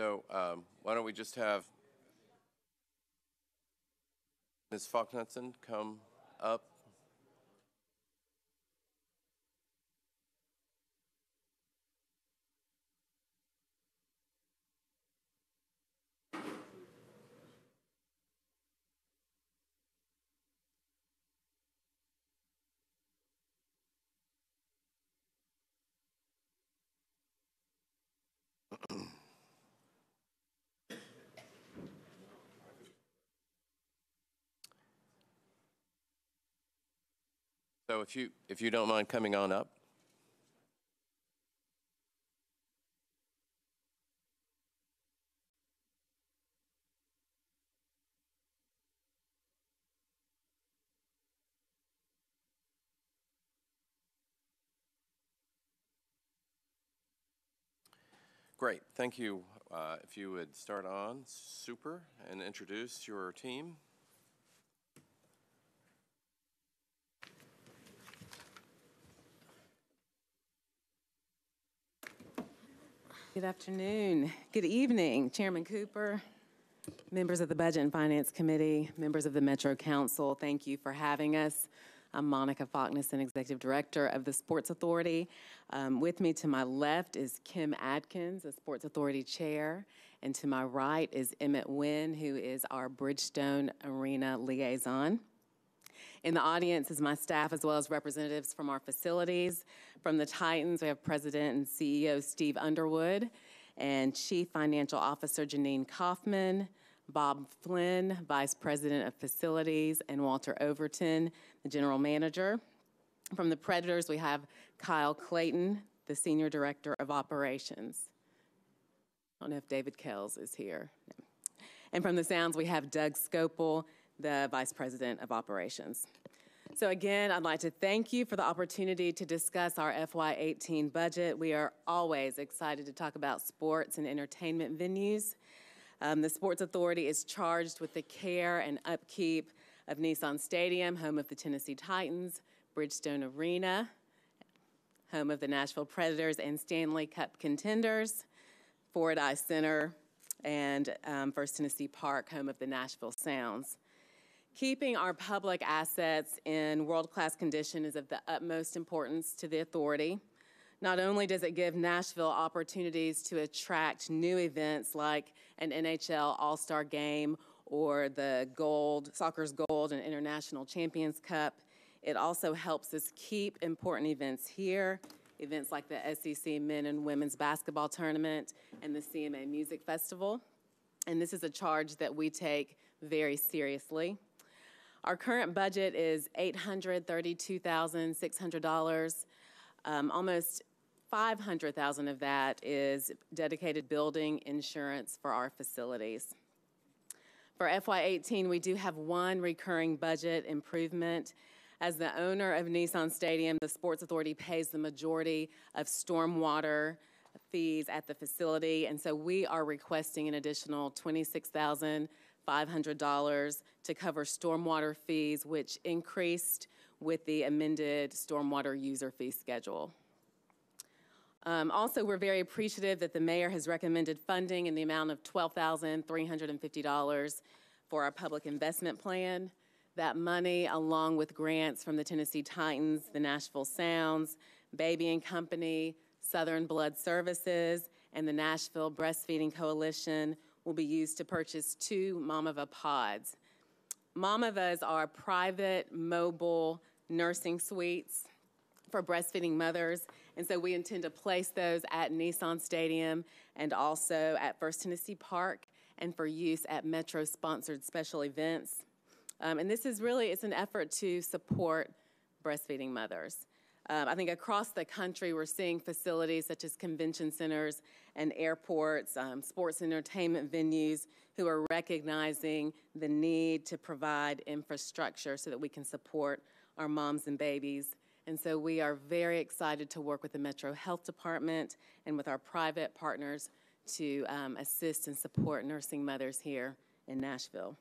So why don't we just have Ms. Faulknutson come up. So if you don't mind coming on up. Great, thank you. If you would start on, super, and introduce your team. Good afternoon. Good evening, Chairman Cooper, members of the Budget and Finance Committee, members of the Metro Council. Thank you for having us. I'm Monica Faulknutson, Executive Director of the Sports Authority. With me to my left is Kim Adkins, the Sports Authority Chair, and to my right is Emmett Wynn, who is our Bridgestone Arena Liaison. In the audience is my staff as well as representatives from our facilities. From the Titans, we have President and CEO Steve Underwood and Chief Financial Officer Janine Kaufman, Bob Flynn, Vice President of Facilities, and Walter Overton, the General Manager. From the Predators, we have Kyle Clayton, the Senior Director of Operations. I don't know if David Kells is here. And from the Sounds, we have Doug Scopel, the Vice President of Operations. So again, I'd like to thank you for the opportunity to discuss our FY18 budget. We are always excited to talk about sports and entertainment venues. The Sports Authority is charged with the care and upkeep of Nissan Stadium, home of the Tennessee Titans, Bridgestone Arena, home of the Nashville Predators and Stanley Cup contenders, Fordyce Center, and First Tennessee Park, home of the Nashville Sounds. Keeping our public assets in world-class condition is of the utmost importance to the authority. Not only does it give Nashville opportunities to attract new events like an NHL All-Star Game or the Soccer's Gold and International Champions Cup, it also helps us keep important events here, events like the SEC Men and Women's Basketball Tournament and the CMA Music Festival. And this is a charge that we take very seriously. Our current budget is $832,600. Almost $500,000 of that is dedicated building insurance for our facilities. For FY18, we do have one recurring budget improvement. As the owner of Nissan Stadium, the Sports Authority pays the majority of stormwater fees at the facility, and so we are requesting an additional $26,500 to cover stormwater fees, which increased with the amended stormwater user fee schedule. Also, we're very appreciative that the mayor has recommended funding in the amount of $12,350 for our public investment plan. That money, along with grants from the Tennessee Titans, the Nashville Sounds, Baby and Company, Southern Blood Services, and the Nashville Breastfeeding Coalition, will be used to purchase 2 Mamava pods. Mamavas are private, mobile nursing suites for breastfeeding mothers, and so we intend to place those at Nissan Stadium and also at First Tennessee Park and for use at Metro-sponsored special events. And this is really, it's an effort to support breastfeeding mothers. I think across the country, we're seeing facilities such as convention centers and airports, sports and entertainment venues who are recognizing the need to provide infrastructure so that we can support our moms and babies. And so we are very excited to work with the Metro Health Department and with our private partners to assist and support nursing mothers here in Nashville.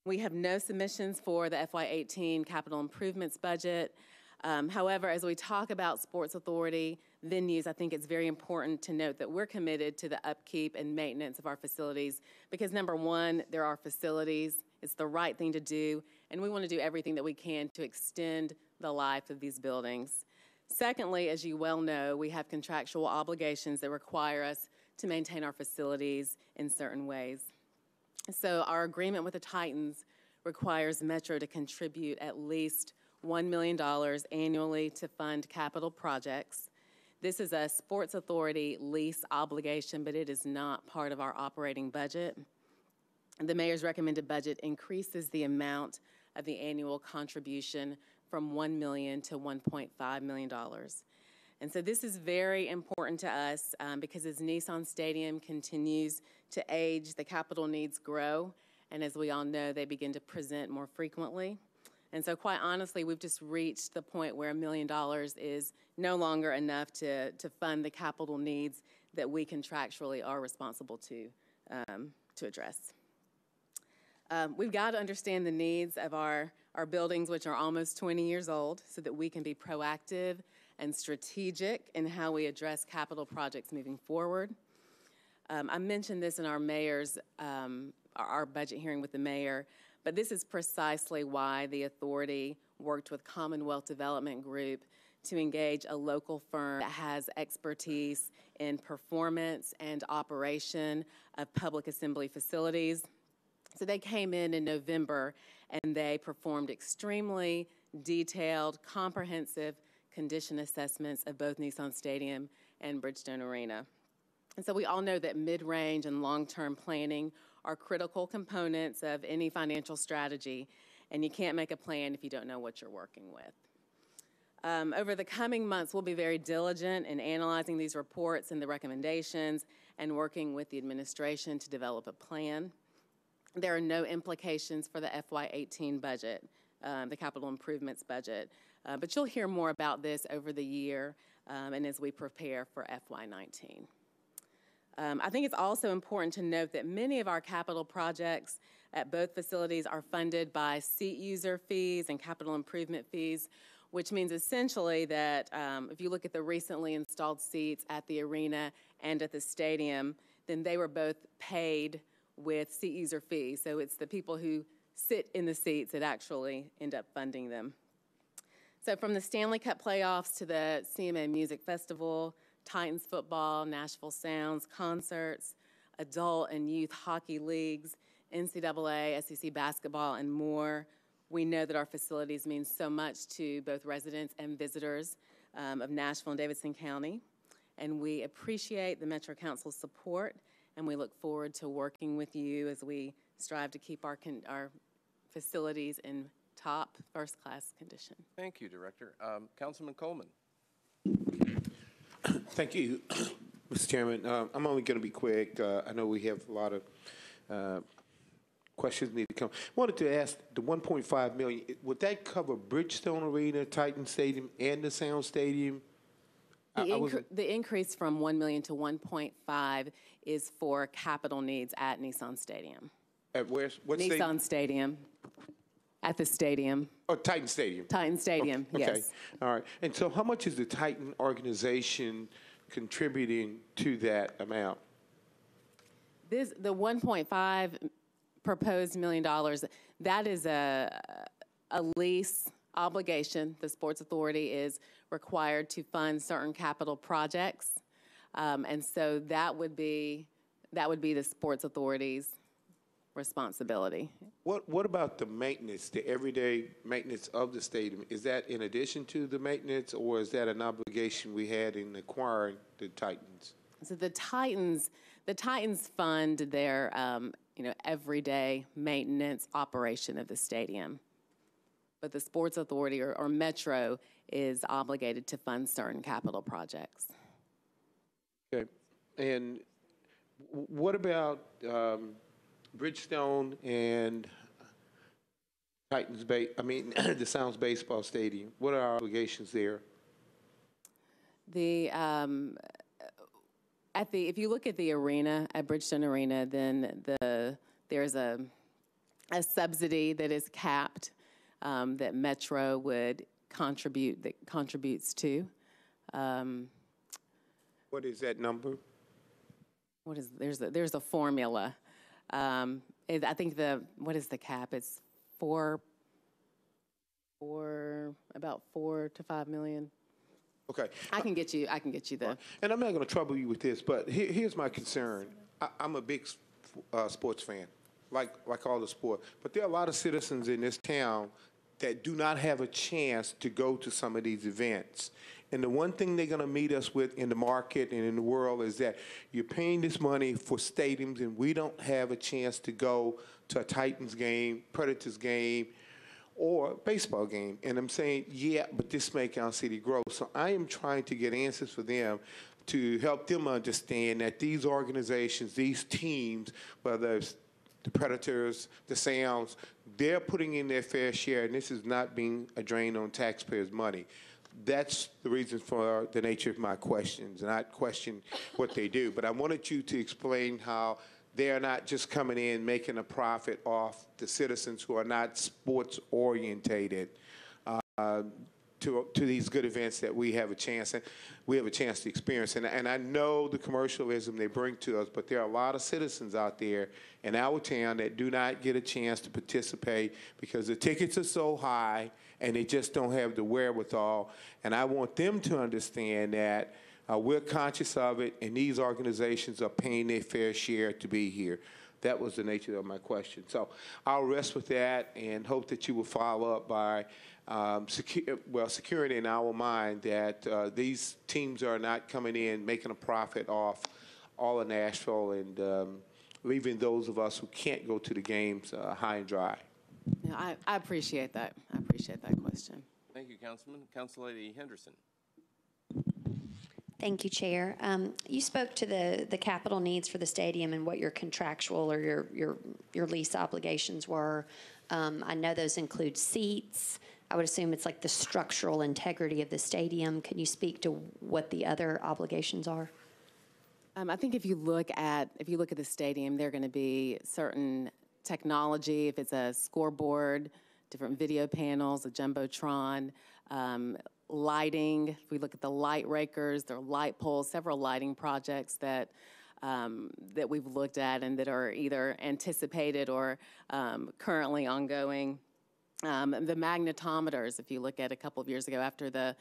We have no submissions for the FY18 capital improvements budget. However, as we talk about Sports Authority venues, I think it's very important to note that we're committed to the upkeep and maintenance of our facilities because, number one, they're our facilities. It's the right thing to do, and we want to do everything that we can to extend the life of these buildings. Secondly, as you well know, we have contractual obligations that require us to maintain our facilities in certain ways. So our agreement with the Titans requires Metro to contribute at least $1 million annually to fund capital projects. This is a Sports Authority lease obligation, but it is not part of our operating budget. The mayor's recommended budget increases the amount of the annual contribution from $1 million to $1.5 million. And so this is very important to us because as Nissan Stadium continues to age, the capital needs grow, and as we all know, they begin to present more frequently. And so quite honestly, we've just reached the point where $1 million is no longer enough to fund the capital needs that we contractually are responsible to address. We've got to understand the needs of our buildings, which are almost 20 years old, so that we can be proactive and strategic in how we address capital projects moving forward. I mentioned this in our mayor's, our budget hearing with the mayor, but this is precisely why the authority worked with Commonwealth Development Group to engage a local firm that has expertise in performance and operation of public assembly facilities. So they came in November and they performed extremely detailed, comprehensive condition assessments of both Nissan Stadium and Bridgestone Arena. And so we all know that mid-range and long-term planning are critical components of any financial strategy, and you can't make a plan if you don't know what you're working with. Over the coming months, we'll be very diligent in analyzing these reports and the recommendations and working with the administration to develop a plan. There are no implications for the FY18 budget, the capital improvements budget, but you'll hear more about this over the year and as we prepare for FY19. I think it's also important to note that many of our capital projects at both facilities are funded by seat user fees and capital improvement fees, which means essentially that if you look at the recently installed seats at the arena and at the stadium, then they were both paid with seat user fees. So it's the people who sit in the seats that actually end up funding them. So from the Stanley Cup playoffs to the CMA Music Festival, Titans football, Nashville Sounds, concerts, adult and youth hockey leagues, NCAA, SEC basketball, and more, we know that our facilities mean so much to both residents and visitors of Nashville and Davidson County. And we appreciate the Metro Council's support, and we look forward to working with you as we strive to keep our facilities in top first-class condition. Thank you, Director. Councilman Coleman. Thank you, Mr. Chairman. I'm only going to be quick. I know we have a lot of questions need to come. Wanted to ask the $1.5 million. Would that cover Bridgestone Arena, Titan Stadium, and the Sound Stadium? The increase from $1 million to $1.5 is for capital needs at Nissan Stadium. At where? What Nissan Stadium. At the stadium. Oh, Titan Stadium. Titan Stadium, okay. Yes. Okay, all right. And so how much is the Titan organization contributing to that amount? The $1.5 proposed $1 million, that is a lease obligation. The Sports Authority is required to fund certain capital projects. And so that would be the Sports Authority's responsibility. What about the maintenance, the everyday maintenance of the stadium? Is that in addition to the maintenance, or is that an obligation we had in acquiring the Titans? So the Titans fund their everyday maintenance operation of the stadium, but the Sports Authority or Metro is obligated to fund certain capital projects. Okay, and what about Bridgestone and Titans the Sounds Baseball Stadium? What are our obligations there? If you look at the arena, at Bridgestone Arena, then there's a subsidy that is capped that Metro would contributes to. What is that number? There's a formula. I think what is the cap? It's about 4 to 5 million. Okay. I can get you the. And I'm not going to trouble you with this, but here's my concern. I'm a big sports fan, like all the sport. But there are a lot of citizens in this town that do not have a chance to go to some of these events. And the one thing they're going to meet us with in the market and in the world is that you're paying this money for stadiums, and we don't have a chance to go to a Titans game, Predators game, or baseball game. And I'm saying, yeah, but this make our city grow. So I am trying to get answers for them to help them understand that these organizations, these teams, whether it's the Predators, the Sounds, they're putting in their fair share, and this is not being a drain on taxpayers' money. That's the reason for the nature of my questions, and I question what they do. But I wanted you to explain how they are not just coming in making a profit off the citizens who are not sports orientated to these good events that we have a chance to experience. And I know the commercialism they bring to us, but there are a lot of citizens out there in our town that do not get a chance to participate because the tickets are so high and they just don't have the wherewithal. And I want them to understand that we're conscious of it, and these organizations are paying their fair share to be here. That was the nature of my question. So I'll rest with that and hope that you will follow up by securing in our mind that these teams are not coming in making a profit off all of Nashville and leaving those of us who can't go to the games high and dry. Yeah, I appreciate that. I appreciate that question. Thank you, Councilman. Councillady Henderson. Thank you, Chair. You spoke to the capital needs for the stadium and what your contractual or your lease obligations were. I know those include seats. I would assume it's like the structural integrity of the stadium. Can you speak to what the other obligations are? I think if you look at the stadium, there are going to be certain technology. If it's a scoreboard, different video panels, a jumbotron. Lighting, if we look at the light rakers, there are light poles, several lighting projects that we've looked at and that are either anticipated or currently ongoing. The magnetometers, if you look at a couple of years ago after the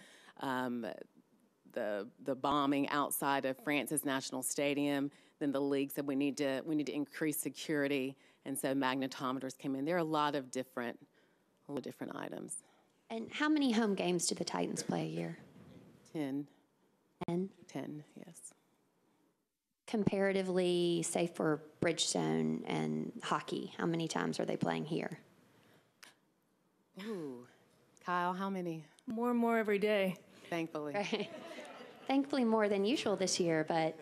bombing outside of France's National Stadium, then the league said we need to increase security, and so magnetometers came in. There are a lot of different items. And how many home games do the Titans play a year? 10. 10? 10, yes. Comparatively, say for Bridgestone and hockey, how many times are they playing here? Ooh. Kyle, how many? More and more every day. Thankfully. Right. Thankfully more than usual this year, but...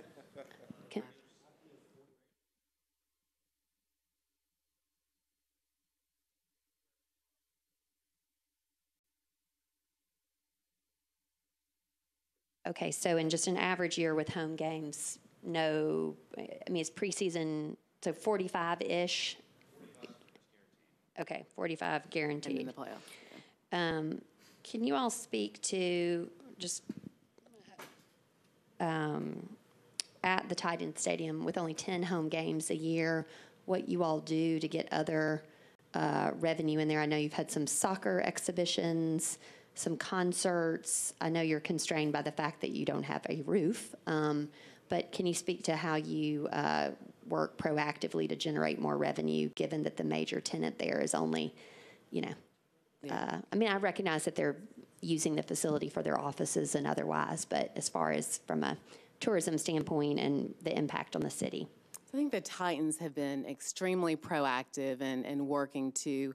Okay, so in just an average year with home games, it's preseason, so 45-ish. Okay, 45 guaranteed. And in the playoffs. Can you all speak to just at the Titans Stadium with only 10 home games a year, what you all do to get other revenue in there? I know you've had some soccer exhibitions, some concerts. I know you're constrained by the fact that you don't have a roof, but can you speak to how you work proactively to generate more revenue, given that the major tenant there is only, I recognize that they're using the facility for their offices and otherwise, but as far as from a tourism standpoint and the impact on the city. I think the Titans have been extremely proactive in working to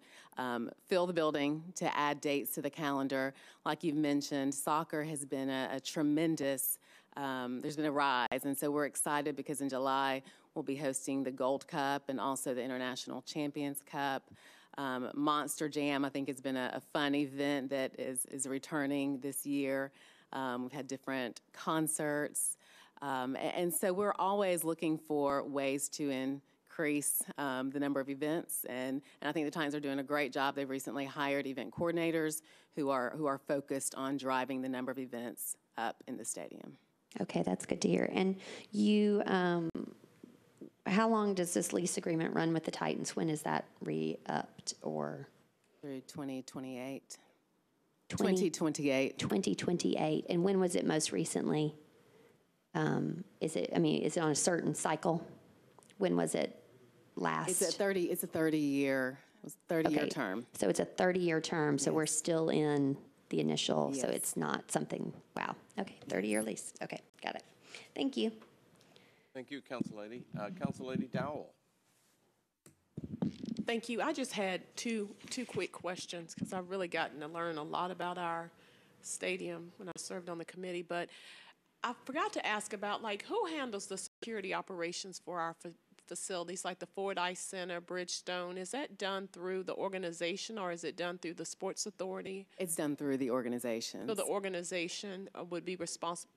fill the building, to add dates to the calendar. Like you've mentioned, soccer has been a tremendous, there's been a rise. And so we're excited because in July, we'll be hosting the Gold Cup and also the International Champions Cup. Monster Jam, I think, has been a fun event that is returning this year. We've had different concerts. And so we're always looking for ways to increase the number of events, and I think the Titans are doing a great job. They've recently hired event coordinators who are focused on driving the number of events up in the stadium. Okay, that's good to hear. And you, how long does this lease agreement run with the Titans? When is that re-upped or? Through 2028. 2028. 2028. And when was it most recently? Is it on a certain cycle? When was it last? It's a 30-year term. So it's a 30-year term, so we're still in the initial, so Yes. it's not something, wow. Okay, 30-year lease. Okay, got it. Thank you. Thank you, Council Lady. Council Lady Dowell. Thank you. I just had two quick questions because I've really gotten to learn a lot about our stadium when I served on the committee. But I forgot to ask about, like, who handles the security operations for our facilities, like the Ford Ice Center, Bridgestone? Is that done through the organization or is it done through the Sports Authority? It's done through the organization. So the organization would be responsible?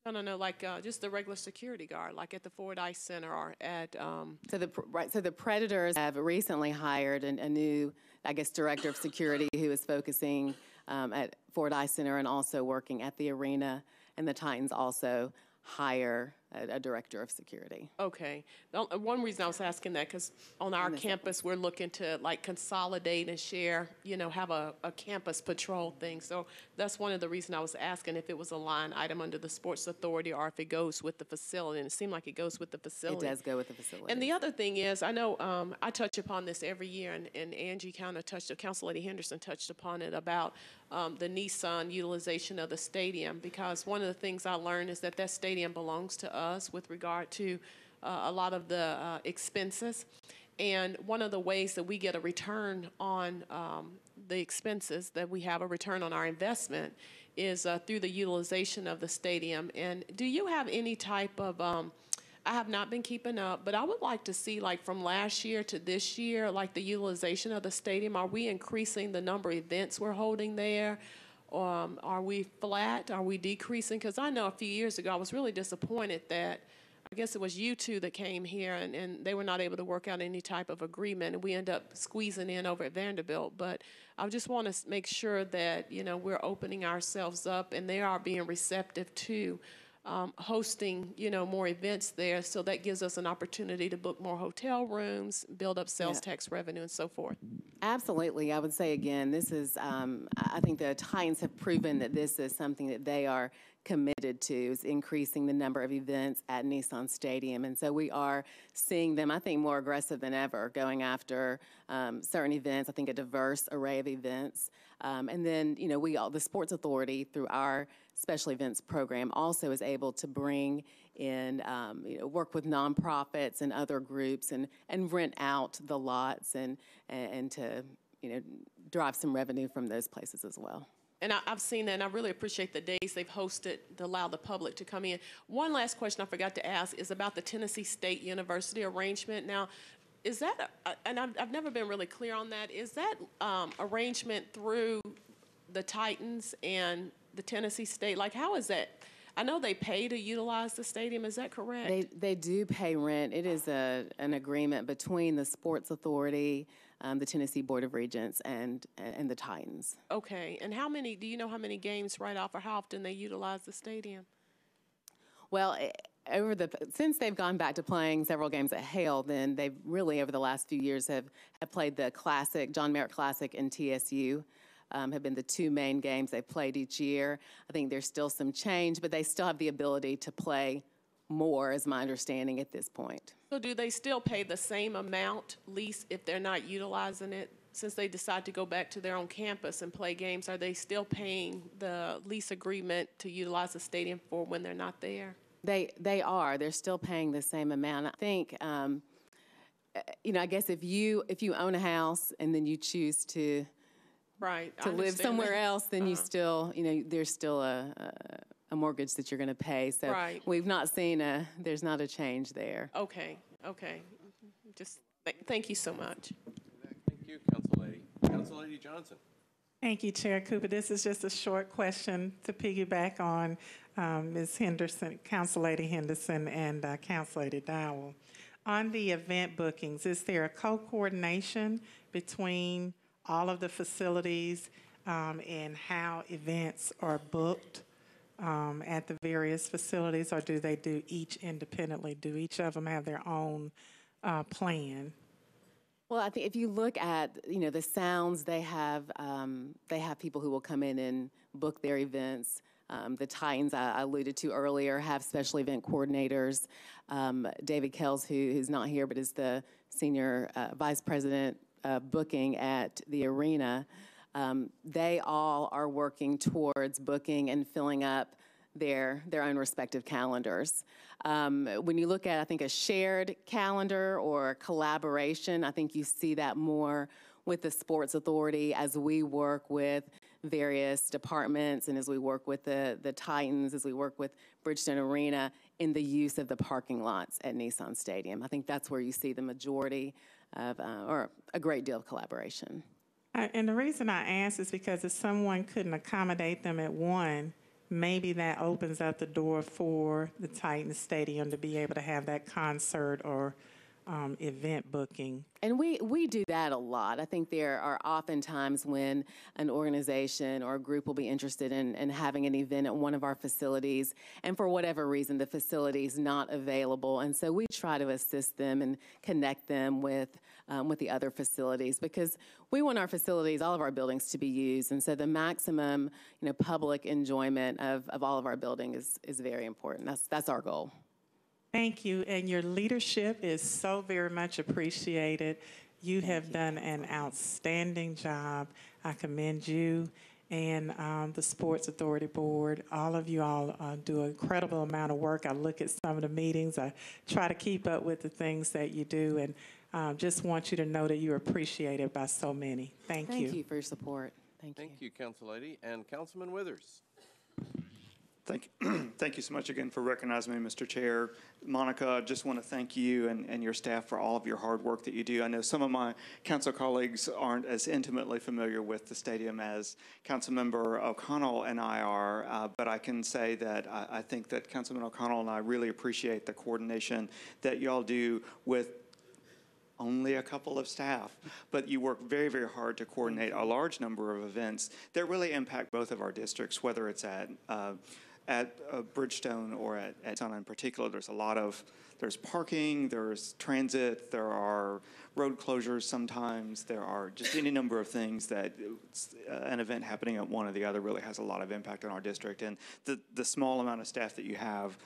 No, like just the regular security guard, like at the Ford Ice Center or at. So the Predators have recently hired a new, I guess, director of security who is focusing at Ford Ice Center and also working at the arena. And the Titans also hire a director of security. Okay. One reason I was asking that, because on our campus, we're looking to like consolidate and share, have a campus patrol thing. So that's one of the reasons I was asking if it was a line item under the Sports Authority or if it goes with the facility. And it seemed like it goes with the facility. It does go with the facility. And the other thing is, I know I touch upon this every year, and Angie kind of Council Lady Henderson touched upon it about the Nissan utilization of the stadium, because one of the things I learned is that stadium belongs to us with regard to a lot of the expenses. And one of the ways that we get a return on the expenses, that we have a return on our investment, is through the utilization of the stadium. And do you have any type of, I have not been keeping up, but I would like to see, like, from last year to this year, like the utilization of the stadium. Are we increasing the number of events we're holding there? Are we flat? Are we decreasing? Because I know a few years ago I was really disappointed that, I guess it was you two that came here and they were not able to work out any type of agreement, and we end up squeezing in over at Vanderbilt. But I just want to make sure that, we're opening ourselves up and they are being receptive to hosting, more events there. So that gives us an opportunity to book more hotel rooms, build up sales tax revenue, and so forth. Absolutely. I would say, again, this is, I think the Titans have proven that this is something that they are committed to, is increasing the number of events at Nissan Stadium. And so we are seeing them, I think, more aggressive than ever, going after certain events, I think a diverse array of events. And then, the Sports Authority, through our special events program, also is able to bring in, work with nonprofits and other groups and rent out the lots and to, drive some revenue from those places as well. And I've seen that, and I really appreciate the days they've hosted to allow the public to come in. One last question I forgot to ask is about the Tennessee State University arrangement. Now, is that, and I've never been really clear on that, is that arrangement through the Titans and the Tennessee State? Like, how is that? I know they pay to utilize the stadium. Is that correct? They do pay rent. It is an agreement between the Sports Authority, the Tennessee Board of Regents, and the Titans. Okay. And do you know how many games right off, or how often they utilize the stadium? Well, since they've gone back to playing several games at Hale, then they've really, over the last few years, have played the Classic, John Merritt Classic, and TSU. Have been the two main games they've played each year. I think there's still some change, but they still have the ability to play more, is my understanding at this point. So do they still pay the same amount lease if they're not utilizing it? Since they decide to go back to their own campus and play games, are they still paying the lease agreement to utilize the stadium for when they're not there? They are. They're still paying the same amount. I think, I guess if you own a house and then you choose to live somewhere else, then you still, there's still a mortgage that you're going to pay. So we've not seen there's not a change there. Okay. Just thank you so much. Thank you, Council Lady. Council Lady Johnson. Thank you, Chair Cooper. This is just a short question to piggyback on Ms. Henderson, Council Lady Henderson, and Council Lady Dowell. On the event bookings, is there a co-coordination between all of the facilities and how events are booked at the various facilities, or do they do each independently? Do each of them have their own plan? Well, I think if you look at, the Sounds, they have people who will come in and book their events. The Titans, I alluded to earlier, have special event coordinators. David Kells, who's not here but is the senior vice president booking at the arena, they all are working towards booking and filling up their own respective calendars. When you look at, I think, a shared calendar or collaboration, I think you see that more with the Sports Authority as we work with various departments and as we work with the Titans, as we work with Bridgestone Arena in the use of the parking lots at Nissan Stadium. I think that's where you see the majority of, or a great deal of collaboration. And the reason I ask is because if someone couldn't accommodate them at one, maybe that opens up the door for the Titan Stadium to be able to have that concert or event booking. And we do that a lot. I think there are often times when an organization or a group will be interested in having an event at one of our facilities, and for whatever reason, the facility is not available. And so we try to assist them and connect them with the other facilities, because we want our facilities, all of our buildings, to be used. And so the maximum, public enjoyment of all of our buildings is very important. That's our goal. Thank you, and your leadership is so very much appreciated. You have done an outstanding job. I commend you and the Sports Authority Board. All of you all do an incredible amount of work. I look at some of the meetings. I try to keep up with the things that you do, and just want you to know that you're appreciated by so many. Thank you. Thank you for your support. Thank you. Thank you, Council Lady. And Councilman Withers. Thank you so much again for recognizing me, Mr. Chair. Monica, I just want to thank you and your staff for all of your hard work that you do. I know some of my council colleagues aren't as intimately familiar with the stadium as Councilmember O'Connell and I are, but I can say that I think that Councilman O'Connell and I really appreciate the coordination that y'all do with only a couple of staff, but you work very, very hard to coordinate a large number of events that really impact both of our districts, whether it's at Bridgestone or at Sun in particular. There's parking, there's transit, there are road closures sometimes, there are just any number of things that an event happening at one or the other really has a lot of impact on our district. And the small amount of staff that you have,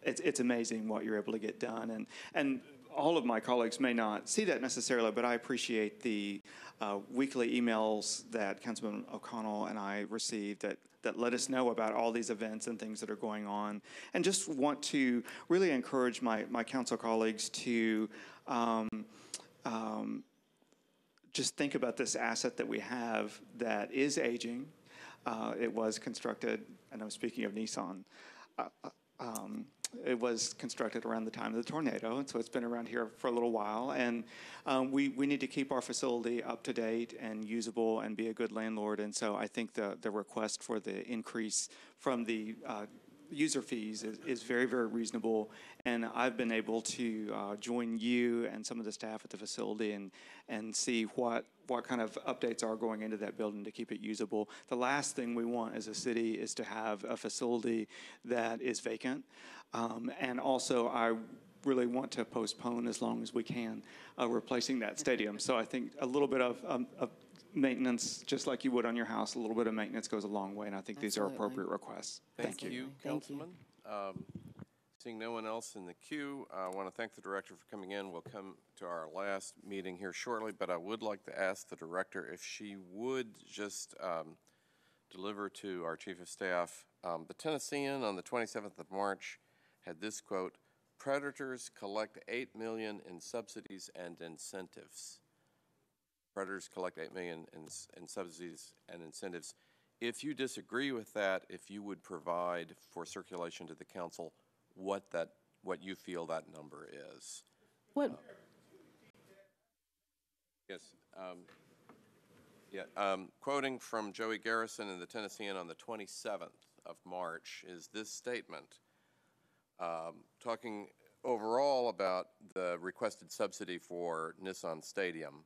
it's amazing what you're able to get done. And all of my colleagues may not see that necessarily, but I appreciate the weekly emails that Councilman O'Connell and I received that let us know about all these events and things that are going on. And just want to really encourage my council colleagues to just think about this asset that we have that is aging. It was constructed, and I'm speaking of Nissan, it was constructed around the time of the tornado, and so it's been around here for a little while. And we need to keep our facility up to date and usable and be a good landlord. And so I think the request for the increase from the user fees is very, very reasonable. And I've been able to join you and some of the staff at the facility and see what kind of updates are going into that building to keep it usable. The last thing we want as a city is to have a facility that is vacant. And also, I really want to postpone as long as we can replacing that stadium. So I think a little bit of maintenance, just like you would on your house, a little bit of maintenance goes a long way, and I think these are appropriate requests. Thank you. Councilman. Seeing no one else in the queue, I want to thank the director for coming in. We'll come to our last meeting here shortly, but I would like to ask the director if she would just deliver to our chief of staff. The Tennessean on the 27th of March had this quote: "Predators collect $8 million in subsidies and incentives." Predators collect $8 million in subsidies and incentives. If you disagree with that, if you would provide for circulation to the council what you feel that number is. What? Yes. Quoting from Joey Garrison in the Tennessean on the 27th of March is this statement, talking overall about the requested subsidy for Nissan Stadium.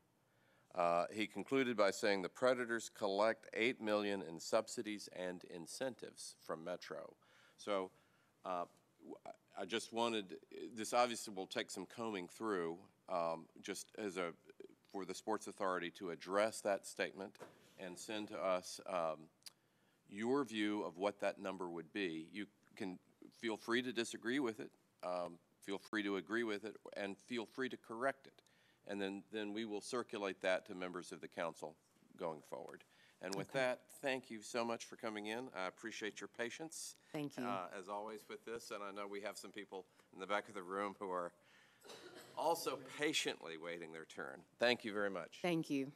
He concluded by saying the Predators collect $8 million in subsidies and incentives from Metro. So I just wanted, this obviously will take some combing through, just as for the Sports Authority to address that statement and send to us your view of what that number would be. You can feel free to disagree with it, feel free to agree with it, and feel free to correct it. And then we will circulate that to members of the council going forward. And with that, thank you so much for coming in. I appreciate your patience. Thank you. As always with this, and I know we have some people in the back of the room who are also patiently waiting their turn. Thank you very much. Thank you.